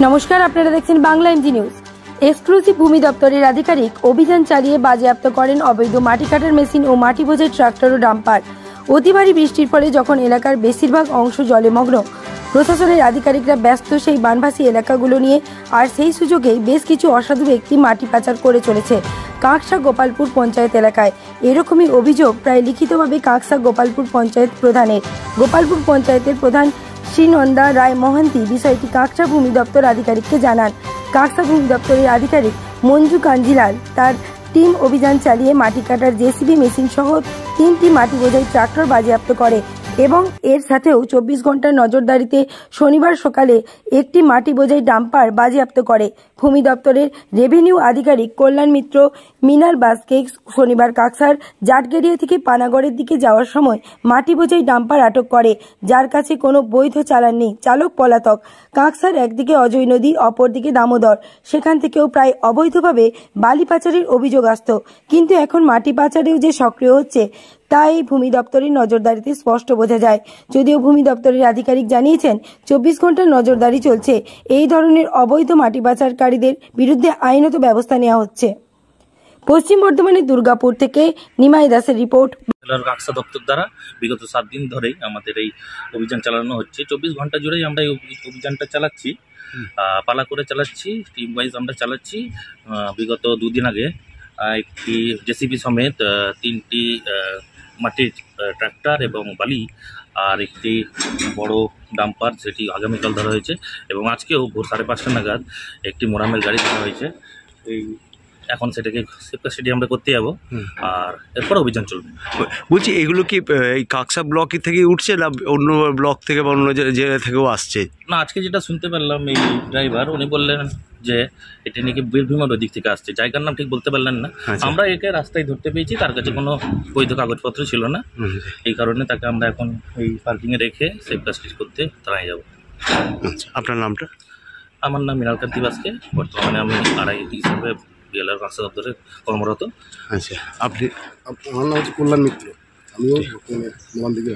নমস্কার, আপনারা দেখছেন বাংলা এমজি নিউজ। এক্সক্লুসিভ ভূমি দপ্তরের আধিকারিক অভিযান চালিয়ে বাজেয়াপ্ত করেন অবৈধ মাটি কাটার মেশিন ও মাটি বোঝাই ট্রাক্টর ও ডাম্পার। অতি ভারী বৃষ্টির ফলে যখন এলাকার বেশিরভাগ অংশ জলেমগ্ন, প্রশাসনের আধিকারিকরা ব্যস্ত সেই বানভাসী এলাকাগুলো নিয়ে। আর সেই সুযোগেই বেশ কিছু অসাধু ব্যক্তি মাটি পাচার করে চলেছে কাঁকসা গোপালপুর পঞ্চায়েত এলাকায়। এরকমই অভিযোগ প্রায় লিখিতভাবে কাঁকসা গোপালপুর পঞ্চায়েত প্রধানের। গোপালপুর পঞ্চায়েতের প্রধান শ্রীনন্দা রায় মহান্তি বিষয়টি কাঁকসা ভূমি দপ্তর আধিকারিককে জানান। কাঁকসা ভূমি দপ্তরের আধিকারিক মঞ্জু কাঞ্জিলাল তার টিম অভিযান চালিয়ে মাটি কাটার জেসিবি মেশিন সহ 3টি মাটি বোঝাই ট্রাক্টর বাজেয়াপ্ত করে এবং এর সাথেও 24 ঘন্টার নজরদারিতে শনিবার সকালে একটি মাটি বোঝাই ডাম্পার বাজেয়াপ্ত করে। ভূমি দপ্তরের রেভিনিউ আধিকারিক কল্যাণ মিত্র মিনাল বাসকে শনিবার কাঁকসার জাটগেরিয়া থেকে পানাগড়ের দিকে যাওয়ার সময় মাটি বোঝাই ডাম্পার আটক করে, যার কাছে কোনো বৈধ চালান নেই। চালক পলাতক। কাঁকসার একদিকে অজয় নদী, অপরদিকে দামোদর, সেখান থেকেও প্রায় অবৈধভাবে বালি পাচারের অভিযোগ আসত। কিন্তু এখন মাটি পাচারেও যে সক্রিয় হচ্ছে তা এই ভূমি দপ্তরের নজরদারিতে স্পষ্ট বোঝা যায়। যদিও ভূমি দপ্তরের আধিকারিক জানিয়েছেন 24 ঘন্টার নজরদারি চলছে, এই ধরনের অবৈধ মাটি পাচারকারীদের বিরুদ্ধে আইনত ব্যবস্থা নেওয়া হচ্ছে। পশ্চিম বর্ধমানের দুর্গাপুর থেকে নিমাই দাসের রিপোর্ট। কাঁকসা দপ্তর দ্বারা বিগত 7 দিন ধরেই আমাদের এই অভিযান চালানো হচ্ছে। 24 ঘন্টা জুড়েই আমরা এই অভিযানটা চালাচ্ছি, পালা করে চালাচ্ছি, টিম ওয়াইজ আমরা চালাচ্ছি। বিগত 2 দিন আগে একটি জেসিবি সমেত 3টি মাটির ট্রাক্টর এবং বালি আর একটি বড় ডাম্পার, সেটি আগামীকাল ধরা হয়েছে। এবং আজকেও ভোর 5:30 নাগাদ একটি মোরামের গাড়ি ধরা হয়েছে। এই এখন সেটাকে সেফ কাস্টাডি আমরা করতে যাবো, আর এরপর অভিযান চলবে। বলছি, এগুলো কি এই কাঁকসা ব্লক থেকে উঠছে না অন্য ব্লক থেকে বা অন্য জেলা থেকেও আসছে? না, আজকে যেটা শুনতে পারলাম এই ড্রাইভার উনি বললেন যে এটি নাকি বীরভূমের ওই দিক থেকে আসছে, জায়গার নাম ঠিক বলতে পারলেন না। আমরা একে রাস্তায় ধরতে পেয়েছি, তার কাছে কোনো বৈধ কাগজপত্র ছিল না, এই কারণে তাকে আমরা এখন এই পার্কিংয়ে রেখে সেফ কাস্টাডি করতে তাড়াই যাবো। আপনার নামটা? আমার নাম মৃণাল কান্তি বাসকে, বর্তমানে আমি আড়াই হিসাবে বিএলআর কাঁকসা দপ্তরে কর্মরত। আচ্ছা, আপনি? আমার নাম হচ্ছে কল্যাণ মিত্র, আমিও মোবাইল দিকে